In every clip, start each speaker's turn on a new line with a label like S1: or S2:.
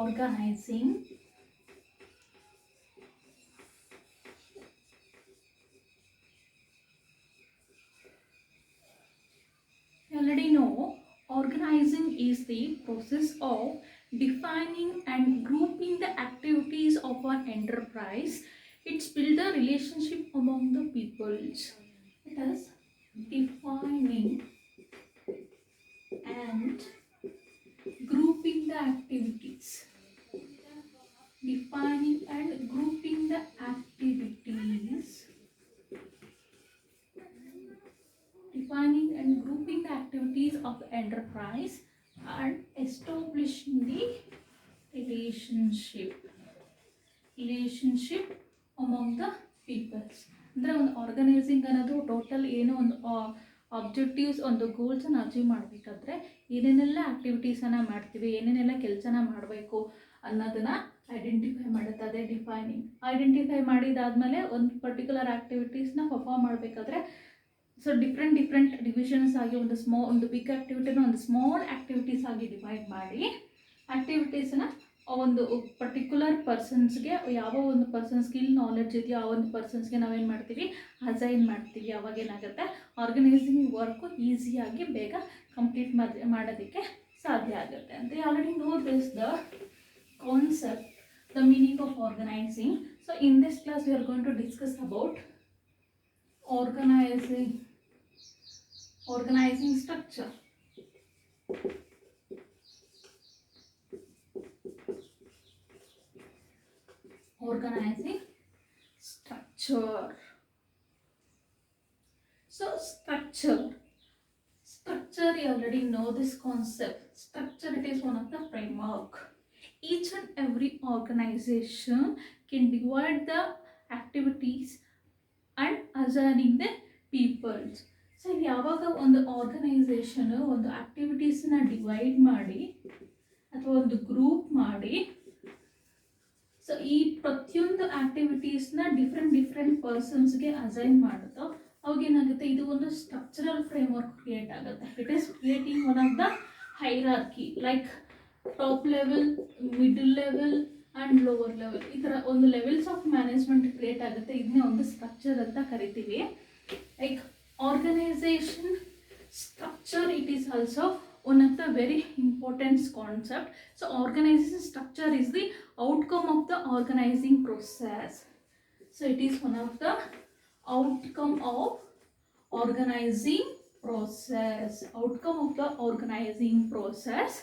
S1: organizing you already know organizing is the process of defining and grouping the activities of an enterprise. It's build a relationship among the peoples. It is defining and grouping the activities. Defining and grouping the activities. Defining and grouping the activities of the enterprise and establishing the relationship among the peoples. ಅಂದರೆ ಒಂದು organising ಅನ್ನೋದು total ಏನೋ ಒಂದು objectives ಒಂದು ಗೋಲ್ಸನ್ನು achieve ಮಾಡಬೇಕಾದ್ರೆ ಏನೇನೆಲ್ಲ ಆ್ಯಕ್ಟಿವಿಟೀಸನ್ನು ಮಾಡ್ತೀವಿ, ಏನೇನೆಲ್ಲ ಕೆಲಸನ ಮಾಡಬೇಕು ಅನ್ನೋದನ್ನು ಐಡೆಂಟಿಫೈ ಮಾಡುತ್ತೆ. ಅದೇ ಡಿಫೈನಿಂಗ್. ಐಡೆಂಟಿಫೈ ಮಾಡಿದಾದಮೇಲೆ ಒಂದು ಪರ್ಟಿಕ್ಯುಲರ್ ಆ್ಯಕ್ಟಿವಿಟೀಸ್ನ ಪರ್ಫಾರ್ಮ್ ಮಾಡಬೇಕಾದ್ರೆ ಸೊ ಡಿಫ್ರೆಂಟ್ ಡಿವಿಷನ್ಸ್ ಆಗಿ ಒಂದು ಬಿಗ್ ಆ್ಯಕ್ಟಿವಿಟಿನ ಒಂದು ಸ್ಮಾಲ್ ಆ್ಯಕ್ಟಿವಿಟೀಸ್ ಆಗಿ ಡಿವೈಡ್ ಮಾಡಿ ಆ್ಯಕ್ಟಿವಿಟೀಸನ್ನ ಒಂದು ಪರ್ಟಿಕ್ಯುಲರ್ ಪರ್ಸನ್ಸ್ಗೆ ಯಾವ ಒಂದು ಪರ್ಸನ್ ಸ್ಕಿಲ್ ನಾಲೆಡ್ಜ್ ಇದೆಯೋ ಆ ಒಂದು ಪರ್ಸನ್ಸ್ಗೆ ನಾವೇನು ಮಾಡ್ತೀವಿ ಅಸೈನ್ ಮಾಡ್ತೀವಿ. ಅವಾಗೇನಾಗುತ್ತೆ ಆರ್ಗನೈಸಿಂಗ್ ವರ್ಕು ಈಸಿಯಾಗಿ ಬೇಗ ಕಂಪ್ಲೀಟ್ ಮಾಡೋದಕ್ಕೆ ಸಾಧ್ಯ ಆಗುತ್ತೆ. ಅಂತ already know this the concept, the meaning of organizing. So in this class we are going to discuss about organizing structure. Organizing structure. So structure, you already know this concept. Structure, it is one of the framework. Each and every organization can divide the activities and assigning the peoples. So ಯಾವಾಗ ಒಂದು organisation ಒಂದು ಆ್ಯಕ್ಟಿವಿಟೀಸನ್ನ divide ಮಾಡಿ ಅಥವಾ ಒಂದು group ಮಾಡಿ so ಈ ಪ್ರತಿಯೊಂದು ಆ್ಯಕ್ಟಿವಿಟೀಸ್ನ different ಪರ್ಸನ್ಸ್ಗೆ assign ಮಾಡುತ್ತೋ ಅವಾಗೇನಾಗುತ್ತೆ, ಇದು ಒಂದು ಸ್ಟ್ರಕ್ಚರಲ್ ಫ್ರೇಮ್ವರ್ಕ್ ಕ್ರಿಯೇಟ್ ಆಗುತ್ತೆ. It is creating one of the hierarchy like top level, middle level and lower level. ಈ ಥರ ಒಂದು ಲೆವೆಲ್ಸ್ ಆಫ್ ಮ್ಯಾನೇಜ್ಮೆಂಟ್ ಕ್ರಿಯೇಟ್ ಆಗುತ್ತೆ. ಇದನ್ನೇ ಒಂದು ಸ್ಟ್ರಕ್ಚರ್ ಅಂತ ಕರಿತೀವಿ. Like organization structure, it is also one of the very important concept. So organization structure is the outcome of the organizing process. So it is one of the outcome of organizing process. Outcome of the organizing process.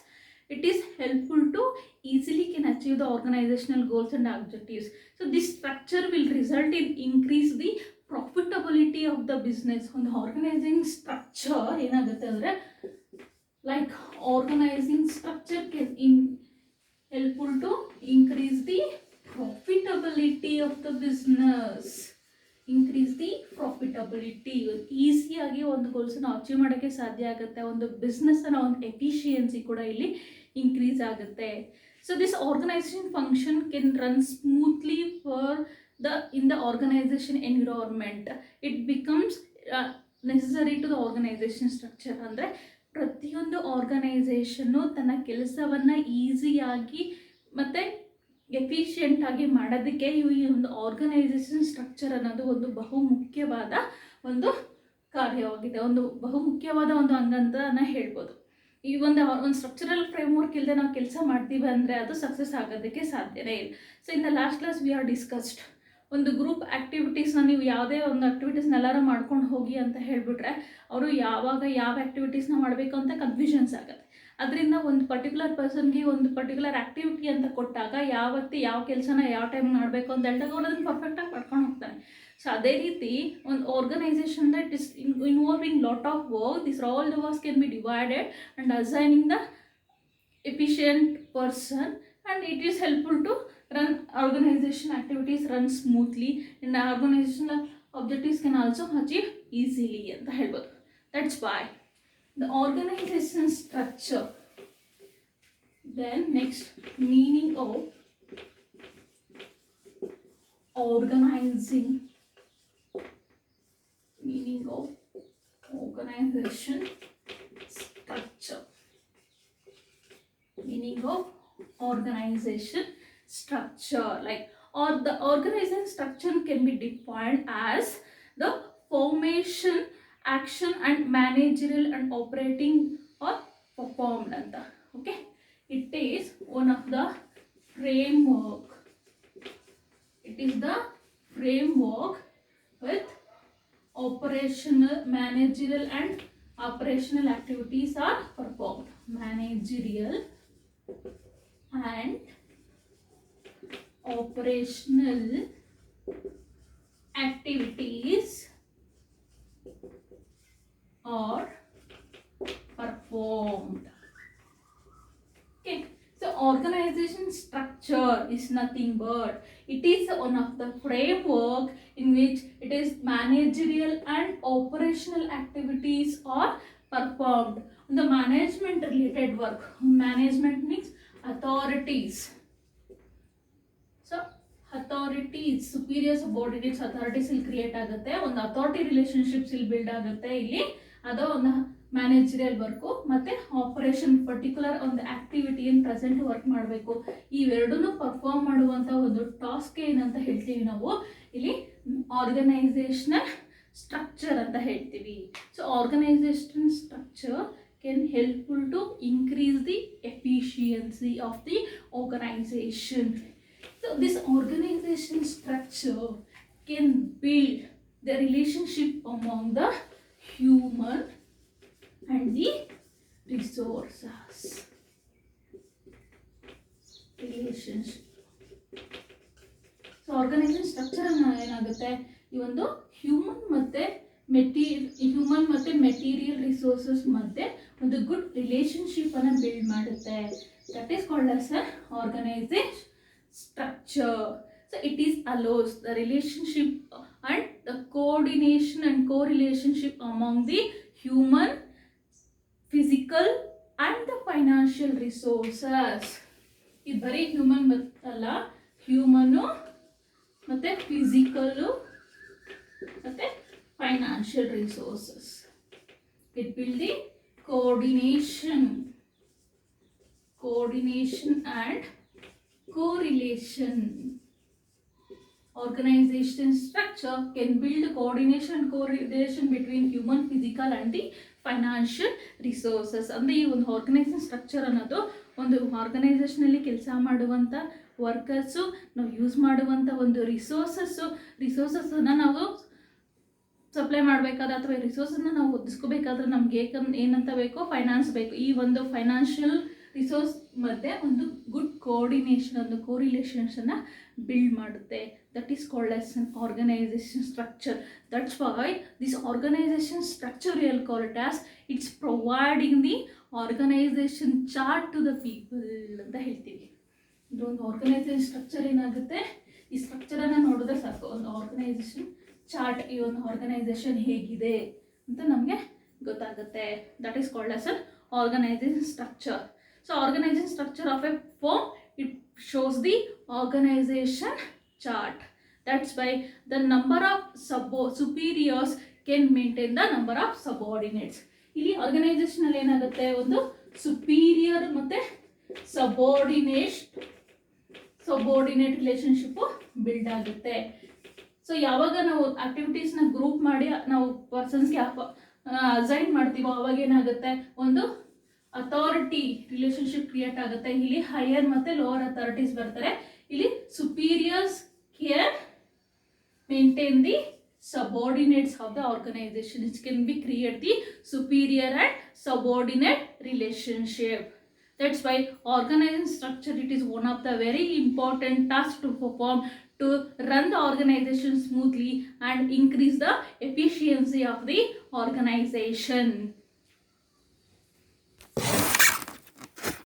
S1: It is helpful to easily can achieve the organizational goals and objectives. So this structure will result in increase the profitability of the business. ಒಂದು organizing structure ಏನಾಗುತ್ತೆ ಅಂದರೆ like organizing structure can helpful to increase the profitability of the business. ಈಸಿಯಾಗಿ ಒಂದು ಗೋಲ್ಸನ್ನು achieve ಮಾಡೋಕ್ಕೆ ಸಾಧ್ಯ ಆಗುತ್ತೆ. ಒಂದು ಬಿಸ್ನೆಸ್ಸನ್ನು ಒಂದು ಎಫಿಷಿಯನ್ಸಿ ಕೂಡ ಇಲ್ಲಿ ಇನ್ಕ್ರೀಸ್ ಆಗುತ್ತೆ. So this organization function can run smoothly in the organization environment. It becomes necessary to the organization structure. ಅಂದರೆ ಪ್ರತಿಯೊಂದು ಆರ್ಗನೈಸೇಷನ್ನು ತನ್ನ ಕೆಲಸವನ್ನು ಈಸಿಯಾಗಿ ಮತ್ತು ಎಫಿಷಿಯೆಂಟಾಗಿ ಮಾಡೋದಕ್ಕೆ ಈ ಒಂದು ಆರ್ಗನೈಸೇಷನ್ ಸ್ಟ್ರಕ್ಚರ್ ಅನ್ನೋದು ಒಂದು ಬಹುಮುಖ್ಯವಾದ ಒಂದು ಕಾರ್ಯವಾಗಿದೆ, ಒಂದು ಬಹುಮುಖ್ಯವಾದ ಒಂದು ಅಂಗ ಅಂತ ಹೇಳ್ಬೋದು. ಈ ಒಂದು ಸ್ಟ್ರಕ್ಚರಲ್ ಫ್ರೇಮ್ವರ್ಕ್ ಇಲ್ಲದೆ ನಾವು ಕೆಲಸ ಮಾಡ್ತೀವಿ ಅಂದರೆ ಅದು ಸಕ್ಸಸ್ ಆಗೋದಕ್ಕೆ ಸಾಧ್ಯನೇ ಇಲ್ಲ. So in the last class we R discussed ಒಂದು ಗ್ರೂಪ್ ಆ್ಯಕ್ಟಿವಿಟೀಸ್ನ ನೀವು ಯಾವುದೇ ಒಂದು ಆ್ಯಕ್ಟಿವಿಟೀಸ್ನ ಎಲ್ಲರೂ ಮಾಡ್ಕೊಂಡು ಹೋಗಿ ಅಂತ ಹೇಳಿಬಿಟ್ರೆ ಅವರು ಯಾವ ಆ್ಯಕ್ಟಿವಿಟೀಸ್ನ ಮಾಡಬೇಕು ಅಂತ ಕನ್ಫ್ಯೂಷನ್ಸ್ ಆಗುತ್ತೆ. ಅದರಿಂದ ಒಂದು ಪರ್ಟಿಕ್ಯುಲರ್ ಪರ್ಸನ್ಗೆ ಒಂದು ಪರ್ಟಿಕ್ಯುಲರ್ ಆ್ಯಕ್ಟಿವಿಟಿ ಅಂತ ಕೊಟ್ಟಾಗ ಯಾವ ಕೆಲಸನ ಯಾವ ಟೈಮ್ ಮಾಡಬೇಕು ಅಂತ ಹೇಳಿದಾಗ ಅವ್ರು ಅದನ್ನು ಪರ್ಫೆಕ್ಟಾಗಿ ಮಾಡ್ಕೊಂಡು ಹೋಗ್ತಾನೆ. ಸೊ ಅದೇ ರೀತಿ ಒಂದು organization that is involving lot of work, this all the works can be divided and assigning the efficient person, and it is helpful to run organization activities run smoothly, and organizational objectives can also achieve easily ಅಂತ ಹೇಳ್ಬೋದು. That's why the organization structure. Then next, meaning of organizing. Meaning of organization structure. Meaning of organization structure. Like, or the organization structure can be defined as the formation, action and managerial and operating or performed anta. Okay, it is one of the framework. It is the framework with operational, managerial and operational activities are performed. Managerial and operational activities are performed. Okay, so organization structure is nothing but it is one of the framework in which it is managerial and operational activities are performed. The management related work. Management means authorities. So authorities, superior subordinates authorities ಇಲ್ಲಿ create ಆಗುತ್ತೆ. ಒಂದು authority relationships ಇಲ್ಲಿ build ಆಗುತ್ತೆ. ಇಲ್ಲಿ ಅದು ಒಂದು managerial work ಮತ್ತೆ operation particular ಒಂದು ಆಕ್ಟಿವಿಟಿ ಏನು ಪ್ರೆಸೆಂಟ್ ವರ್ಕ್ ಮಾಡಬೇಕು, ಇವೆರಡನ್ನೂ ಪರ್ಫಾರ್ಮ್ ಮಾಡುವಂಥ ಒಂದು ಟಾಸ್ಕ್ ಏನಂತ ಹೇಳ್ತೀವಿ ನಾವು ಇಲ್ಲಿ ಆರ್ಗನೈಸೇಷನಲ್ ಸ್ಟ್ರಕ್ಚರ್ ಅಂತ ಹೇಳ್ತೀವಿ. So organization structure can helpful to increase the efficiency of the organization. So this organization structure can build the relationship among the human and the resources. Relationship. So organization structure ಏನಾಗುತ್ತೆ, ಈ ಒಂದು human ಮತ್ತೆ material resources ಮಧ್ಯೆ ಒಂದು good relationship ಅನ್ನು build ಮಾಡುತ್ತೆ. That is called as a organization structure. So it is allows the relationship and the coordination and co-relationship among the human, physical and the financial resources. ಇದು ಬರೀ human ಅಲ್ಲ, ಹ್ಯೂಮನು ಮತ್ತೆ physical ಮತ್ತೆ financial resources. It build the coordination and correlation. Organization structure can build coordination and correlation between human, physical and the financial resources. ಅಂದರೆ ಈ ಒಂದು organization structure ಅನ್ನೋದು ಒಂದು ಆರ್ಗನೈಸೇಷನಲ್ಲಿ ಕೆಲಸ ಮಾಡುವಂಥ ವರ್ಕರ್ಸು, ನಾವು ಯೂಸ್ ಮಾಡುವಂಥ ಒಂದು ರಿಸೋರ್ಸಸ್ಸನ್ನು ನಾವು ಸಪ್ಲೈ ಮಾಡಬೇಕಾದ್ರೆ ಅಥವಾ ರಿಸೋರ್ಸನ್ನು ನಾವು ಒದಗಿಸ್ಕೋಬೇಕಾದ್ರೆ ನಮ್ಗೆ ಏನಂತ ಬೇಕೋ, ಫೈನಾನ್ಸ್ ಬೇಕು. ಈ ಒಂದು ಫೈನಾನ್ಷಿಯಲ್ ರಿಸೋರ್ಸ್ ಮಧ್ಯೆ ಒಂದು ಗುಡ್ ಕೋಆರ್ಡಿನೇಷನ್, ಒಂದು ಕೋರಿಲೇಷನ್ಸನ್ನು ಬಿಲ್ಡ್ ಮಾಡುತ್ತೆ. That is called as an organization structure. That's why this organization structure will call it as it's providing the organization chart to the people ಅಂತ ಹೇಳ್ತೀವಿ. ಇದೊಂದು ಆರ್ಗನೈಸೇಷನ್ ಸ್ಟ್ರಕ್ಚರ್ ಏನಾಗುತ್ತೆ, ಈ ಸ್ಟ್ರಕ್ಚರನ್ನು ನೋಡಿದ್ರೆ ಸಾಕು, ಒಂದು ಆರ್ಗನೈಸೇಷನ್ ಚಾರ್ಟ್, ಈ ಒಂದು ಆರ್ಗನೈಸೇಷನ್ ಹೇಗಿದೆ ಅಂತ ನಮಗೆ ಗೊತ್ತಾಗುತ್ತೆ. That is called as an organization structure. So organization structure of a firm, it shows the organization chart. That's why the number of superiors can maintain the number of subordinates. ಇಲ್ಲಿ organisation ಅಲ್ಲಿ ಏನಾಗುತ್ತೆ, ಒಂದು superior ಮತ್ತೆ subordinate relationship build ಆಗುತ್ತೆ. So ಯಾವಾಗ ನಾವು ಆಕ್ಟಿವಿಟೀಸ್ನ group ಮಾಡಿ ನಾವು ಪರ್ಸನ್ಸ್ಗೆ ಅಸೈನ್ ಮಾಡ್ತೀವೋ ಅವಾಗ ಏನಾಗುತ್ತೆ, ಒಂದು ಅಥಾರಿಟಿ ರಿಲೇಶನ್ಶಿಪ್ ಕ್ರಿಯೇಟ್ ಆಗುತ್ತೆ. ಇಲ್ಲಿ ಹೈಯರ್ ಮತ್ತೆ ಲೋವರ್ ಅಥಾರಿಟೀಸ್ ಬರ್ತಾರೆ. ಇಲ್ಲಿ superiors can maintain the subordinates of the organization. It can be create the superior and subordinate relationship. That's why organization structure, it is one of the very important tasks to perform to run the organization smoothly and increase the efficiency of the organization.